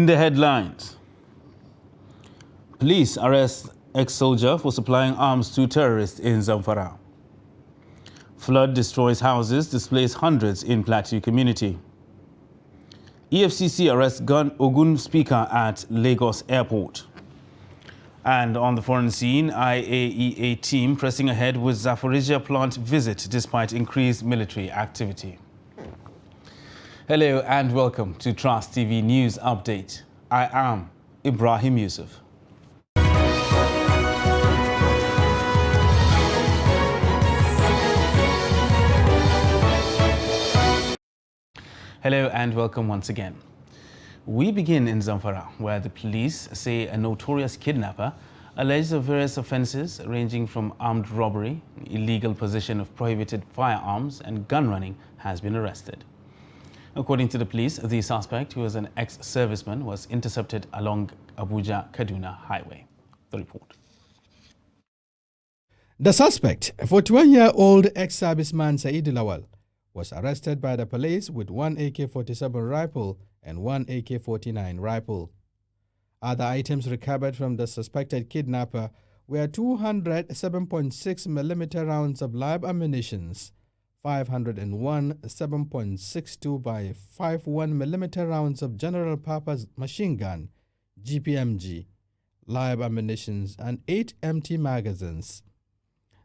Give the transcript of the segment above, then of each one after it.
In the headlines, police arrest ex-soldier for supplying arms to terrorists in Zamfara. Flood destroys houses, displays hundreds in Plateau community. EFCC arrests Ogun speaker at Lagos airport. And on the foreign scene, IAEA team pressing ahead with Zaporizhzhia plant visit despite increased military activity. Hello and welcome to Trust TV News Update. I am Ibrahim Yusuf. Hello and welcome once again. We begin in Zamfara, where the police say a notorious kidnapper alleged of various offences ranging from armed robbery, illegal possession of prohibited firearms and gun running has been arrested. According to the police, the suspect, who was an ex-serviceman, was intercepted along Abuja-Kaduna highway. The report. The suspect, a 41-year-old ex-serviceman Said Lawal, was arrested by the police with one AK-47 rifle and one AK-49 rifle. Other items recovered from the suspected kidnapper were 207.6mm rounds of live ammunition, 501 7.62 by 51mm rounds of general-purpose machine gun, GPMG, live ammunition, and 8 empty magazines.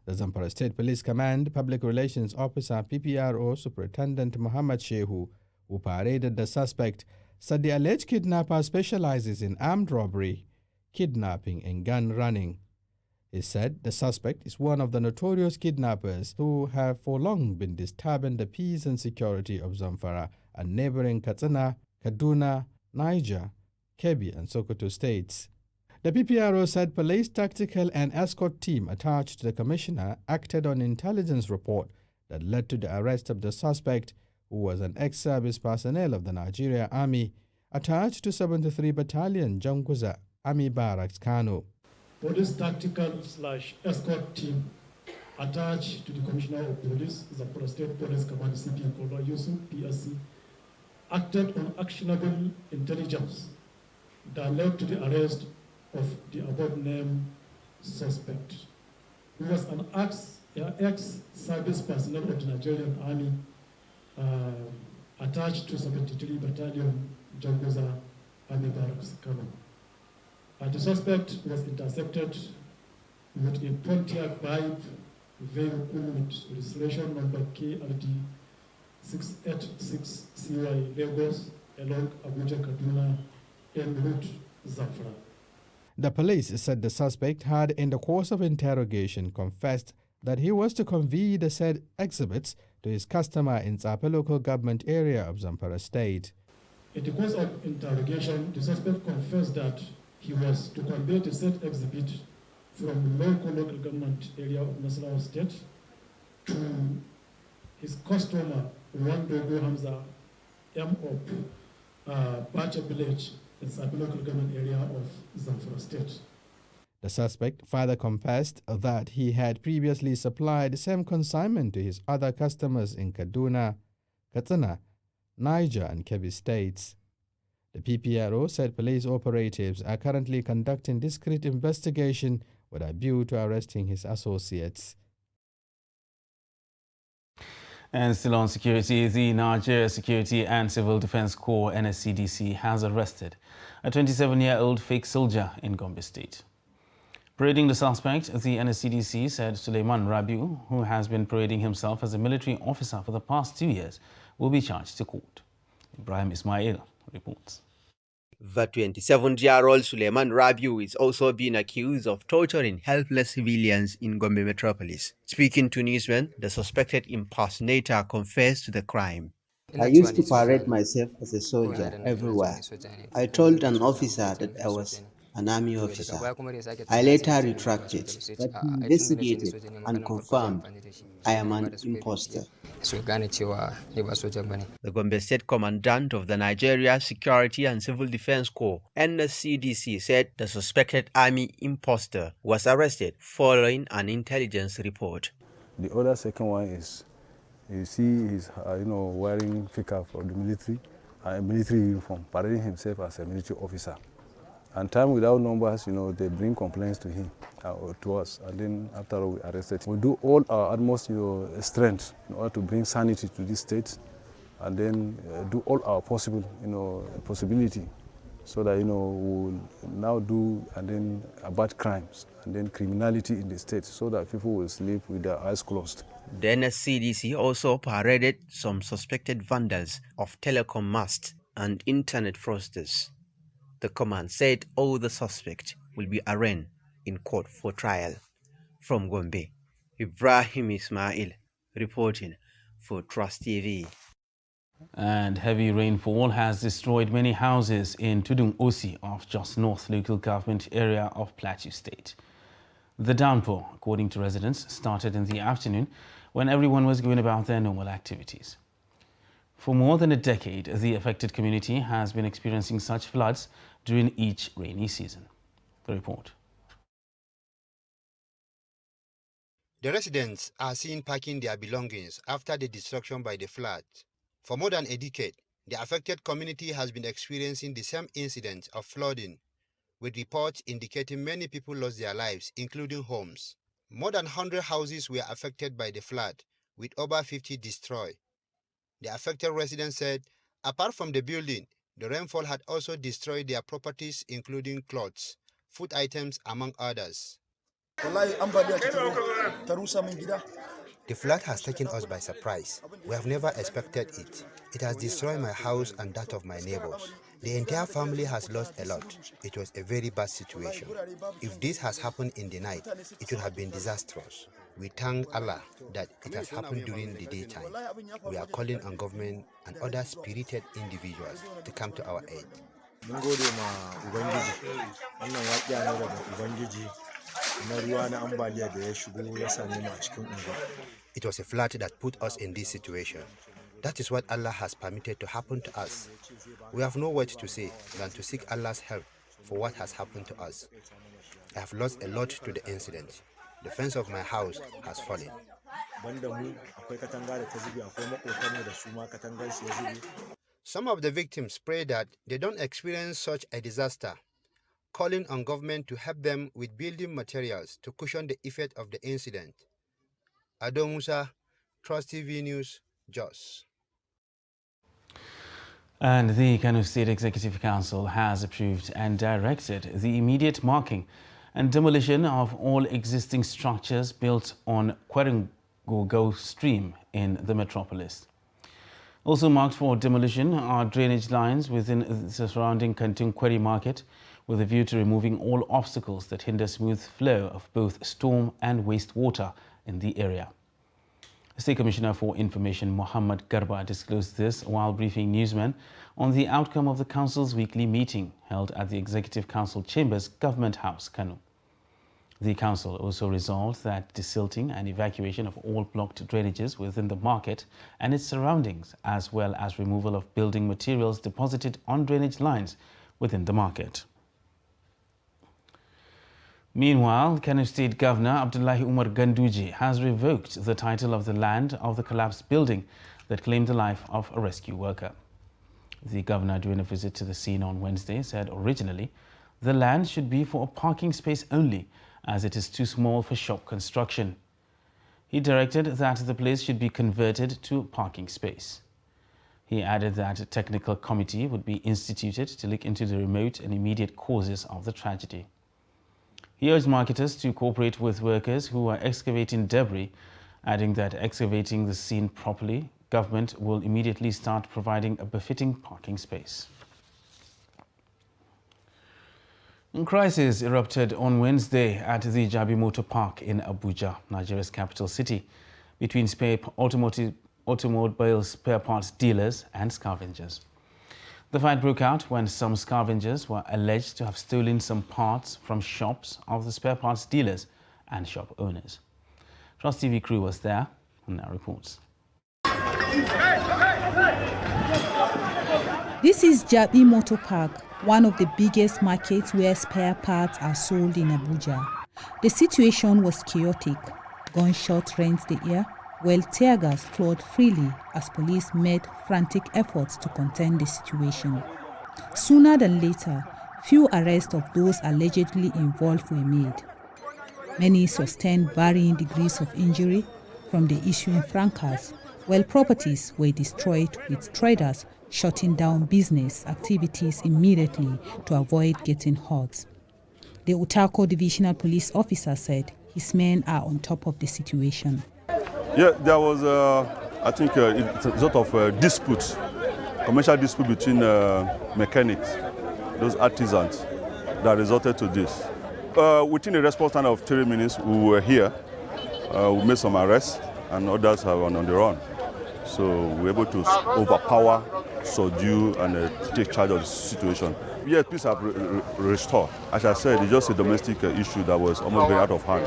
The Zamfara State Police Command Public Relations Officer PPRO Superintendent Muhammad Shehu, who paraded the suspect, said the alleged kidnapper specializes in armed robbery, kidnapping, and gun running. He said the suspect is one of the notorious kidnappers who have for long been disturbing the peace and security of Zamfara and neighboring Katsina, Kaduna, Niger, Kebbi, and Sokoto states. The PPRO said police tactical and escort team attached to the commissioner acted on intelligence report that led to the arrest of the suspect, who was an ex-service personnel of the Nigeria Army attached to 73 Battalion Janguza Army Barracks, Kano. Police tactical/escort team attached to the Commissioner of Police, Zamfara State Police Command CP Kola Yusuf, PSC, acted on actionable intelligence that led to the arrest of the above-named suspect, who was an ex-service personnel of the Nigerian Army attached to 73 Battalion Janguza Army Barracks, Kano. The suspect was intercepted with a Pontiac Vibe vehicle with registration number KRD 686CY Lagos along Abuja-Kaduna en route Zamfara. The police said the suspect had, in the course of interrogation, confessed that he was to convey the said exhibits to his customer in Tsapa local government area of Zamfara State. In the course of interrogation, the suspect confessed that he was to convey the said exhibit from local government area of Nasarawa State to his customer, Wandogo Hamza M. of Bacha Village in Tsapa local government area of Zamfara State. The suspect further confessed that he had previously supplied the same consignment to his other customers in Kaduna, Katsina, Niger, and Kebbi states. The PPRO said police operatives are currently conducting discreet investigation with a view to arresting his associates. And still on security, the Nigeria Security and Civil Defense Corps NSCDC has arrested a 27-year-old fake soldier in Gombe State. Parading the suspect, the NSCDC said Suleiman Rabiu, who has been parading himself as a military officer for the past 2 years, will be charged to court. Ibrahim Ismail reports. The 27-year-old Suleiman Rabiu is also being accused of torturing helpless civilians in Gombe metropolis. Speaking to newsmen, the suspected impersonator confessed to the crime. I used to parade myself as a soldier everywhere. I told an officer that I was an army officer. I later retracted, but he investigated and confirmed I am an imposter. The Gombe State Commandant of the Nigeria Security and Civil Defense Corps, NSCDC, said the suspected army imposter was arrested following an intelligence report. The other second one is, you see, he's wearing fika for the military, a military uniform, parading himself as a military officer. And time without numbers, they bring complaints to him, to us, and then after all, we arrested him. We do all our utmost, strength in order to bring sanity to this state, and then do all our possible, possibility, so that, we'll now do and then abort crimes and then criminality in the state, so that people will sleep with their eyes closed. The NSCDC also paraded some suspected vandals of telecom masts and internet fraudsters. The command said all the suspects will be arraigned in court for trial. From Gombe, Ibrahim Ismail reporting for Trust TV. And heavy rainfall has destroyed many houses in Tudun Osi of Jos North local government area of Plateau State. The downpour, according to residents, started in the afternoon when everyone was going about their normal activities. For more than a decade, the affected community has been experiencing such floods during each rainy season. The report. The residents are seen packing their belongings after the destruction by the flood. For more than a decade, the affected community has been experiencing the same incident of flooding, with reports indicating many people lost their lives, including homes. More than 100 houses were affected by the flood, with over 50 destroyed. The affected residents said, apart from the building, the rainfall had also destroyed their properties, including clothes, food items, among others. The flood has taken us by surprise. We have never expected it. It has destroyed my house and that of my neighbors. The entire family has lost a lot. It was a very bad situation. If this has happened in the night, it would have been disastrous. We thank Allah that it has happened during the daytime. We are calling on government and other spirited individuals to come to our aid. It was a flood that put us in this situation. That is what Allah has permitted to happen to us. We have no words to say than to seek Allah's help for what has happened to us. I have lost a lot to the incident. The fence of my house has fallen. Some of the victims pray that they don't experience such a disaster, calling on government to help them with building materials to cushion the effect of the incident. Ado Musa, Trust TV News, Jos. And the Kano State Executive Council has approved and directed the immediate marking and demolition of all existing structures built on Kwarengogo stream in the metropolis. Also marked for demolition are drainage lines within the surrounding Kantung Quarry Market, with a view to removing all obstacles that hinder smooth flow of both storm and wastewater in the area. State Commissioner for Information Muhammad Garba disclosed this while briefing newsmen on the outcome of the Council's weekly meeting held at the Executive Council Chambers, Government House, Kano. The Council also resolved that desilting and evacuation of all blocked drainages within the market and its surroundings, as well as removal of building materials deposited on drainage lines within the market. Meanwhile, Kano State Governor Abdullahi Umar Ganduje has revoked the title of the land of the collapsed building that claimed the life of a rescue worker. The governor, during a visit to the scene on Wednesday, said originally the land should be for a parking space only, as it is too small for shop construction. He directed that the place should be converted to a parking space. He added that a technical committee would be instituted to look into the remote and immediate causes of the tragedy. He urged marketers to cooperate with workers who are excavating debris, adding that excavating the scene properly, government will immediately start providing a befitting parking space. A crisis erupted on Wednesday at the Jabi Motor Park in Abuja, Nigeria's capital city, between automobile spare parts dealers and scavengers. The fight broke out when some scavengers were alleged to have stolen some parts from shops of the spare parts dealers and shop owners. Trust TV crew was there and now reports. This is Jabi Motor Park, one of the biggest markets where spare parts are sold in Abuja. The situation was chaotic. Gunshots rent the air. while tear gas flowed freely as police made frantic efforts to contain the situation. Sooner than later, few arrests of those allegedly involved were made. Many sustained varying degrees of injury from the ensuing fracas, while properties were destroyed, with traders shutting down business activities immediately to avoid getting hurt. The Utako Divisional Police Officer said his men are on top of the situation. Yeah, there was, I think, it's a sort of dispute, commercial dispute between mechanics, those artisans, that resulted to this. Within a response time of 3 minutes, we were here. We made some arrests, and others are on the run. So we were able to overpower, subdue, and take charge of the situation. Yes, peace have restored. As I said, it's just a domestic issue that was almost very out of hand.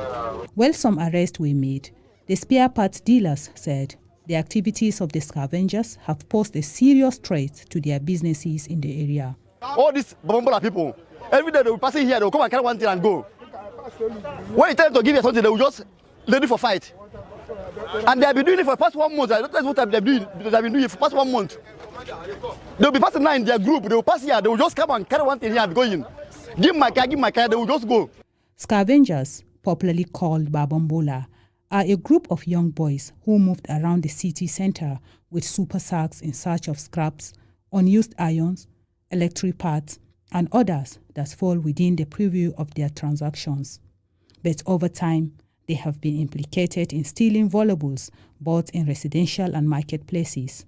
While some arrests were made, the spare parts dealers said the activities of the scavengers have posed a serious threat to their businesses in the area. All these Bambola people, every day they will pass in here, they will come and carry one thing and go. When you tell them to give you something, they will just ready for fight. And they have been doing it for the past 1 month. I don't know what they've been doing it for the past 1 month. They will be passing now in their group. They will pass here. They will just come and carry one thing here and go in. Give my car. They will just go. Scavengers, popularly called Babambola, are a group of young boys who moved around the city center with super sacks in search of scraps, unused irons, electric parts, and others that fall within the purview of their transactions. But over time, they have been implicated in stealing valuables both in residential and marketplaces.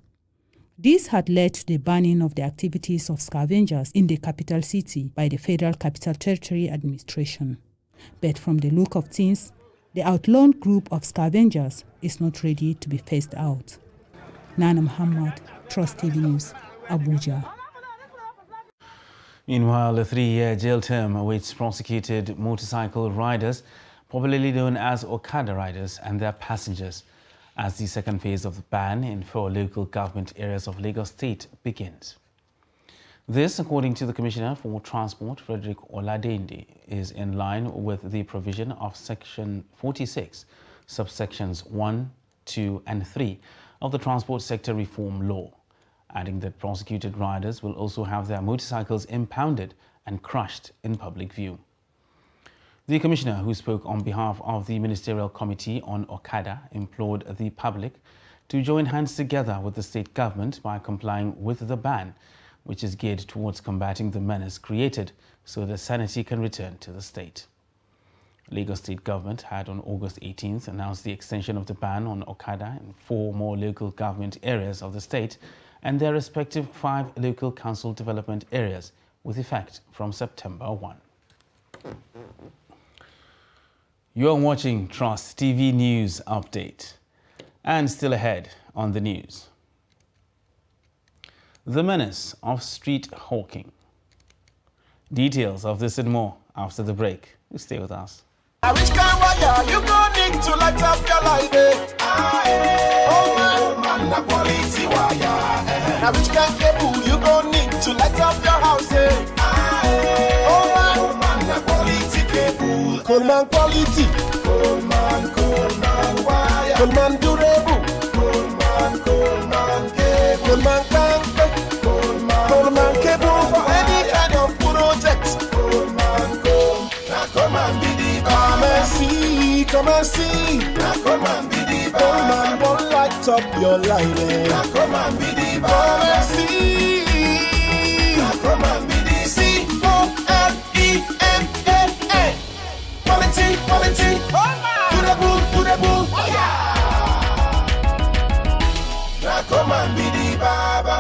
This had led to the banning of the activities of scavengers in the capital city by the Federal Capital Territory Administration. But from the look of things, the outlawed group of scavengers is not ready to be phased out. Nana Muhammad, Trust TV News, Abuja. Meanwhile, a 3-year jail term awaits prosecuted motorcycle riders, popularly known as Okada riders, and their passengers, as the second phase of the ban in 4 local government areas of Lagos State begins. This, according to the Commissioner for Transport, Frederick Oladende, is in line with the provision of Section 46, subsections 1, 2 and 3 of the Transport Sector Reform Law, adding that prosecuted riders will also have their motorcycles impounded and crushed in public view. The Commissioner, who spoke on behalf of the Ministerial Committee on Okada, implored the public to join hands together with the state government by complying with the ban, which is geared towards combating the menace created so that sanity can return to the state. Lagos State Government had on August 18th announced the extension of the ban on Okada in 4 more local government areas of the state and their respective 5 local council development areas with effect from September 1. You're watching Trust TV News Update. And still ahead on the news. The menace of street hawking. Details of this and more after the break. Stay with us. Which kind wire you gonna need to light up your light? Oh man, the quality wire. Now which kind cable you gonna need to light up your house? Oh man, the quality cable. Coleman quality. Coleman wire. Coleman durable. Coleman cable. Coleman tank. Coleman cable for any kind of project. Come and be the come and see. Now come and be the Coleman won't light up your light. Now come and be the come and see. Now come and be the COLEMAN. Quality. To the bull. Now come and be the Baba.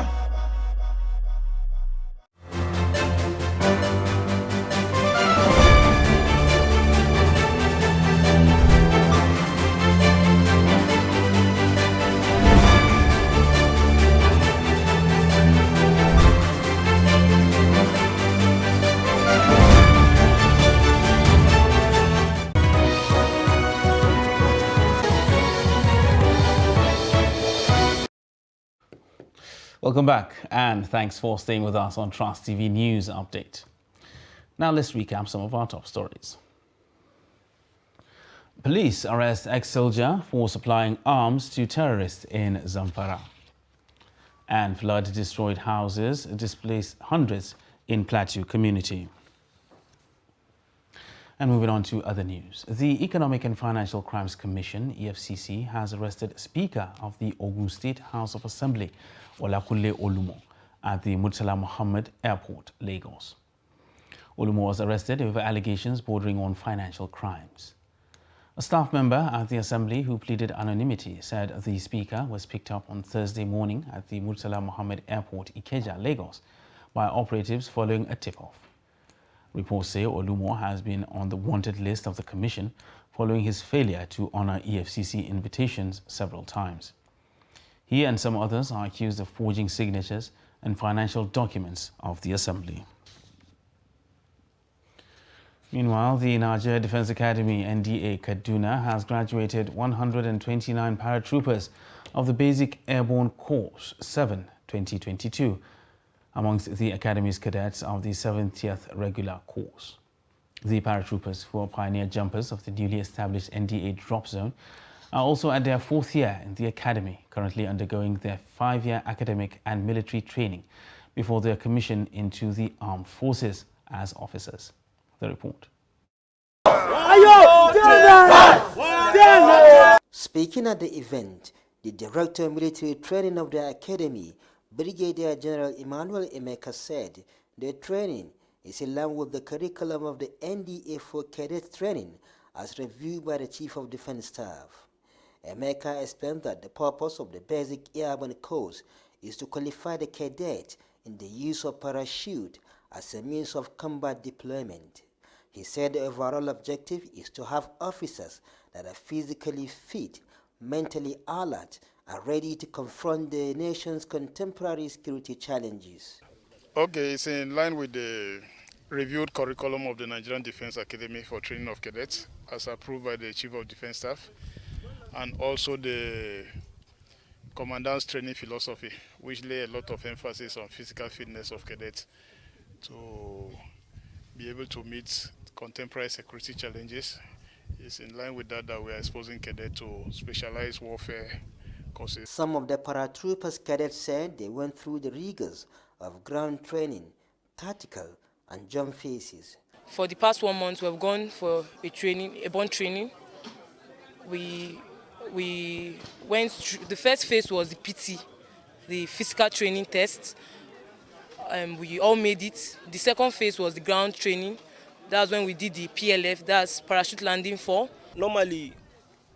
Welcome back, and thanks for staying with us on Trust TV News Update. Now let's recap some of our top stories. Police arrest ex-soldier for supplying arms to terrorists in Zamfara. And flood destroyed houses, displaced hundreds in Plateau community. And moving on to other news. The Economic and Financial Crimes Commission, EFCC, has arrested Speaker of the Ogun State House of Assembly, Olakunle Olumo, at the Murtala Mohammed Airport, Lagos. Olumo was arrested over allegations bordering on financial crimes. A staff member at the Assembly who pleaded anonymity said the Speaker was picked up on Thursday morning at the Murtala Mohammed Airport, Ikeja, Lagos, by operatives following a tip-off. Reports say Olumo has been on the wanted list of the Commission following his failure to honor EFCC invitations several times. He and some others are accused of forging signatures and financial documents of the Assembly. Meanwhile, the Nigeria Defense Academy NDA Kaduna has graduated 129 paratroopers of the Basic Airborne Course 7 2022 amongst the Academy's cadets of the 70th regular course. The paratroopers, who are pioneer jumpers of the newly established NDA drop zone, are also at their 4th year in the Academy, currently undergoing their 5-year academic and military training before they are commissioned into the armed forces as officers. The report. Speaking at the event, the Director of Military Training of the Academy, Brigadier General Emmanuel Emeka, said the training is in line with the curriculum of the NDA for cadet training as reviewed by the Chief of Defense Staff. Emeka explained that the purpose of the Basic Airborne Course is to qualify the cadet in the use of parachute as a means of combat deployment. He said the overall objective is to have officers that are physically fit, mentally alert, and ready to confront the nation's contemporary security challenges. Okay, it's in line with the reviewed curriculum of the Nigerian Defense Academy for training of cadets, as approved by the Chief of Defense Staff, and also the Commandant's training philosophy, which lay a lot of emphasis on physical fitness of cadets to be able to meet contemporary security challenges. It's in line with that we are exposing cadets to specialized warfare courses. Some of the paratroopers cadets said they went through the rigors of ground training, tactical and jump phases. For the past 1 month, we have gone for a bond training. We went through, the first phase was the PT, the physical training test. We all made it. The second phase was the ground training. That's when we did the PLF, that's parachute landing fall. Normally,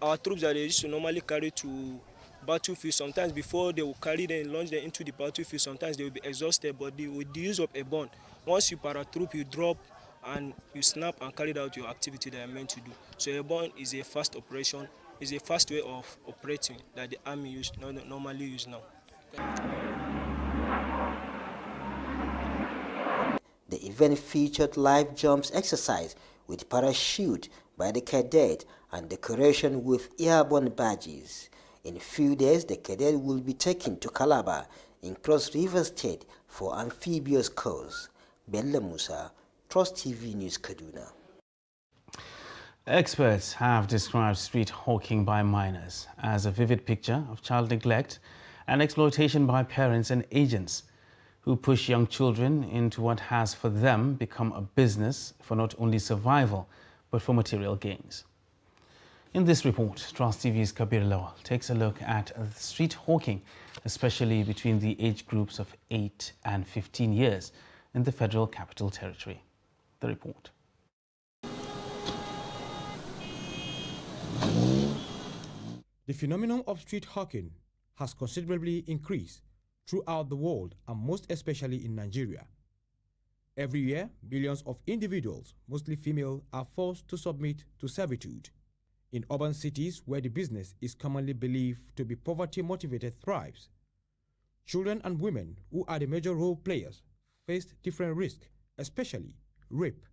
our troops that they used to normally carry to battlefield, sometimes before they will carry them and launch them into the battlefield, sometimes they will be exhausted, but with the use of a bond, once you paratroop, you drop and you snap and carry out your activity that you're meant to do. So a bond is a fast operation, is a fast way of operating that the army normally use now. The event featured live jumps exercise with parachute by the cadet and decoration with airborne badges. In a few days, the cadet will be taken to Calabar in Cross River State for amphibious course. Bello Musa, Trust TV News, Kaduna. Experts have described street hawking by minors as a vivid picture of child neglect and exploitation by parents and agents who push young children into what has for them become a business for not only survival but for material gains. In this report, Trust TV's Kabir Lawal takes a look at street hawking, especially between the age groups of 8 and 15 years in the Federal Capital Territory. The report. The phenomenon of street hawking has considerably increased throughout the world and most especially in Nigeria. Every year, billions of individuals, mostly female, are forced to submit to servitude. In urban cities where the business is commonly believed to be poverty-motivated thrives, children and women, who are the major role players, face different risks, especially rape,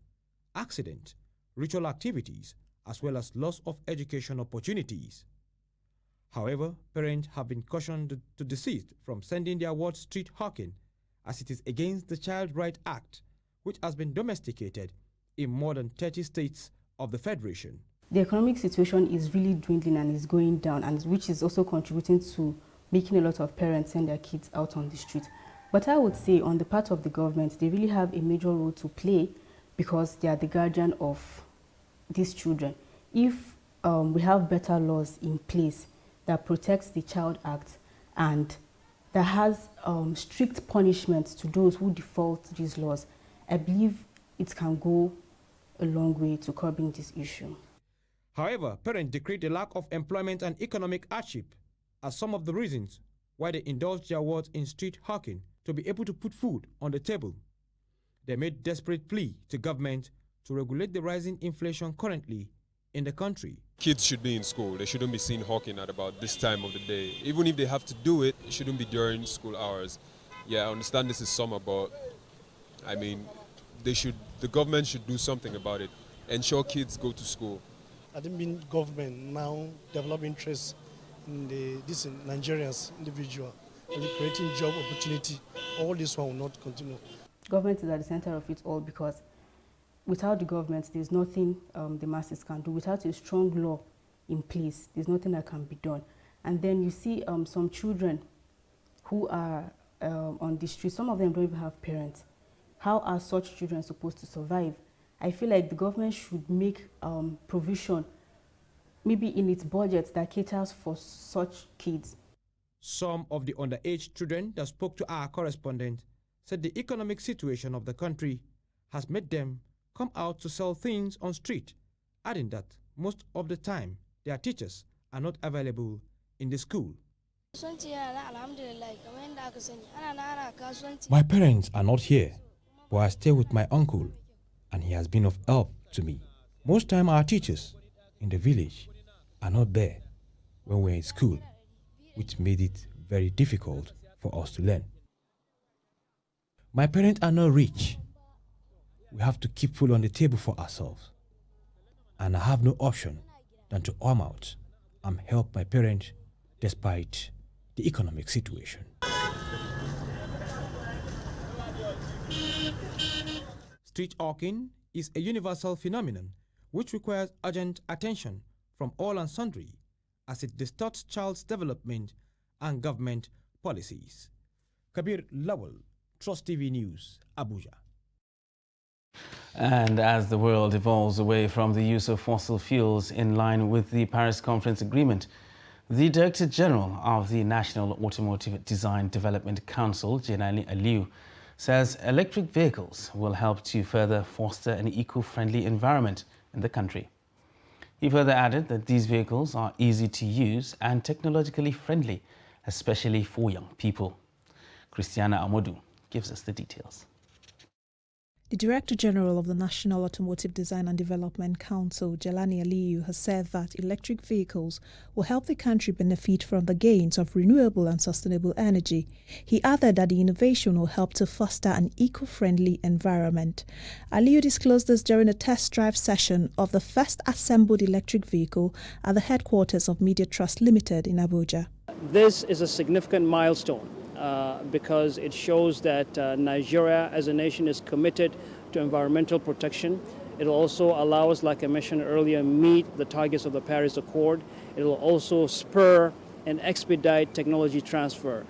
accident, ritual activities, as well as loss of education opportunities. However, parents have been cautioned to desist from sending their ward street hawking, as it is against the Child Rights Act, which has been domesticated in more than 30 states of the Federation. the economic situation is really dwindling and is going down, and which is also contributing to making a lot of parents send their kids out on the street. But I would say on the part of the government, they really have a major role to play because they are the guardian of these children. If we have better laws in place that protects the Child Act and that has strict punishments to those who default these laws, I believe it can go a long way to curbing this issue. However, parents decreed the lack of employment and economic hardship as some of the reasons why they indulged their words in street hawking to be able to put food on the table. They made desperate plea to government to regulate the rising inflation currently in the country. Kids should be in school. They shouldn't be seen hawking at about this time of the day. Even if they have to do it, it shouldn't be during school hours. Yeah, I understand this is summer, but I mean, the government should do something about it. Ensure kids go to school. I think being government now develop interest in this Nigerians individual and creating job opportunity. All this one will not continue. Government is at the center of it all because without the government, there's nothing the masses can do. Without a strong law in place, there's nothing that can be done. And then you see some children who are on the street. Some of them don't even have parents. How are such children supposed to survive? I feel like the government should make provision, maybe in its budget, that caters for such kids. Some of the underage children that spoke to our correspondent said the economic situation of the country has made them come out to sell things on street, adding that most of the time their teachers are not available in the school. My parents are not here, but I stay with my uncle, and he has been of help to me. Most time our teachers in the village are not there when we're in school, which made it very difficult for us to learn. My parents are not rich. We have to keep food on the table for ourselves. And I have no option than to arm out and help my parents despite the economic situation. Street hawking is a universal phenomenon which requires urgent attention from all and sundry as it distorts child's development and government policies. Kabir Lawal, Trust TV News, Abuja. And as the world evolves away from the use of fossil fuels in line with the Paris Conference Agreement, the Director General of the National Automotive Design Development Council, Jelani Aliyu, says electric vehicles will help to further foster an eco-friendly environment in the country. He further added that these vehicles are easy to use and technologically friendly, especially for young people. Christiana Amodu gives us the details. The Director General of the National Automotive Design and Development Council, Jelani Aliyu, has said that electric vehicles will help the country benefit from the gains of renewable and sustainable energy. He added that the innovation will help to foster an eco-friendly environment. Aliyu disclosed this during a test drive session of the first assembled electric vehicle at the headquarters of Media Trust Limited in Abuja. This is a significant milestone. Because it shows that Nigeria as a nation is committed to environmental protection. It will also allow us, like I mentioned earlier, meet the targets of the Paris Accord. It will also spur and expedite technology transfer.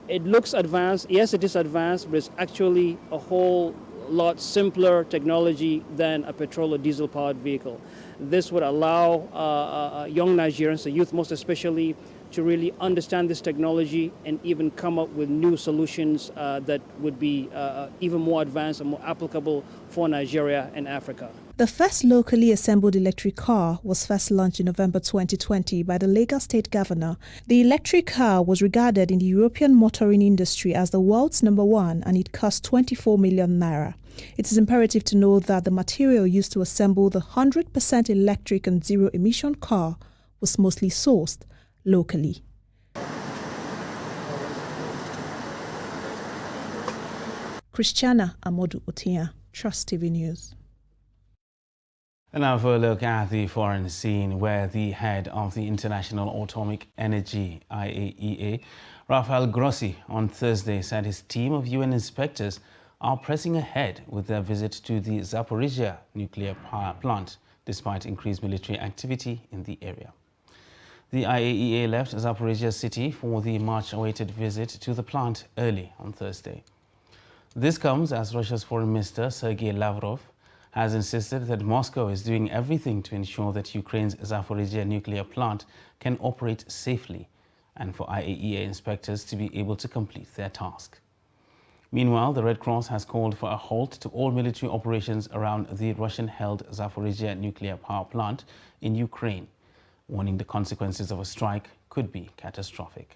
It looks advanced. Yes, it is advanced, but it's actually a whole lot simpler technology than a petrol or diesel powered vehicle. This would allow young Nigerians, the youth most especially, to really understand this technology and even come up with new solutions that would be even more advanced and more applicable for Nigeria and Africa. The first locally assembled electric car was first launched in November 2020 by the Lagos State Governor. The electric car was regarded in the European motoring industry as the world's #1 and it cost 24 million naira. It is imperative to know that the material used to assemble the 100% electric and zero-emission car was mostly sourced locally. Christiana Amodu Otia, Trust TV News. And now for a look at the foreign scene, where the head of the International Atomic Energy, IAEA, Rafael Grossi, on Thursday said his team of UN inspectors are pressing ahead with their visit to the Zaporizhzhia nuclear power plant despite increased military activity in the area. The IAEA left Zaporizhzhia city for the much-awaited visit to the plant early on Thursday. This comes as Russia's Foreign Minister Sergei Lavrov has insisted that Moscow is doing everything to ensure that Ukraine's Zaporizhzhia nuclear plant can operate safely and for IAEA inspectors to be able to complete their task. Meanwhile, the Red Cross has called for a halt to all military operations around the Russian-held Zaporizhzhia nuclear power plant in Ukraine, warning the consequences of a strike could be catastrophic.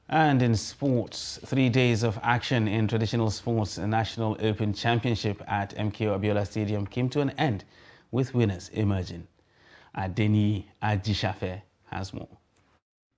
And in sports, 3 days of action in traditional sports National Open Championship at MKO Abiola Stadium came to an end with winners emerging. Adeni Ajishafe has more.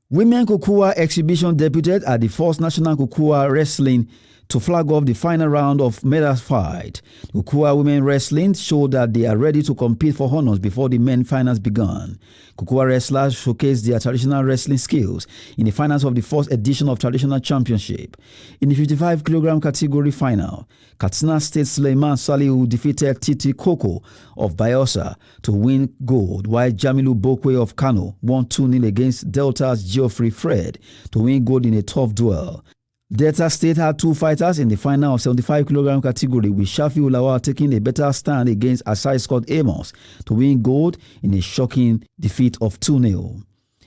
Women Kokua exhibition debuted at the first National Kokua Wrestling to flag off the final round of medal fight. Kokua Women Wrestling showed that they are ready to compete for honors before the men finals began. Kokua wrestlers showcased their traditional wrestling skills in the finals of the first edition of Traditional Championship. In the 55-kilogram category final, Katsina State Suleiman Salihu defeated Titi Koko of Bayelsa to win gold, while Jamilu Bokwe of Kano won 2-0 against Delta's Geoffrey Fred to win gold in a tough duel. Delta State had 2 fighters in the final of 75-kilogram category, with Shafi Ulawa taking a better stand against Asai Scott Amos to win gold in a shocking defeat of 2-0.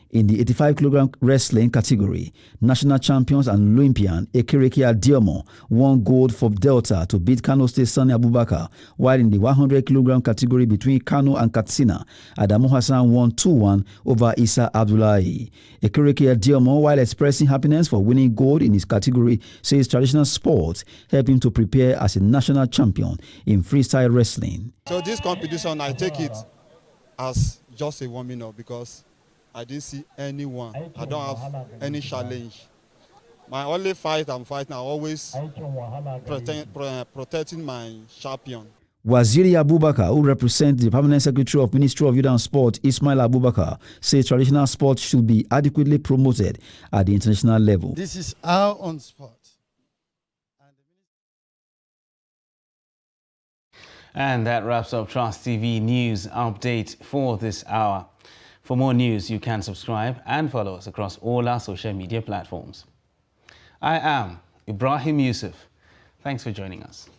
In the 85-kilogram wrestling category, national champions and Olympian Ekereke Adiomo won gold for Delta to beat Kano State Sani Abubakar, while in the 100-kilogram category between Kano and Katsina, Adamu Hassan won 2-1 over Isa Abdullahi. Ekereke Adiomo, while expressing happiness for winning gold in his category, says traditional sports help him to prepare as a national champion in freestyle wrestling. So this competition, I take it as just a warming up because I didn't see anyone. I don't have any challenge. My only fight I'm fighting, I always protecting my champion. Waziri Abubakar, who represents the Permanent Secretary of Ministry of Youth and Sport, Ismail Abubakar, says traditional sports should be adequately promoted at the international level. This is our own sport. And that wraps up Trust TV News Update for this hour. For more news, you can subscribe and follow us across all our social media platforms. I am Ibrahim Yusuf. Thanks for joining us.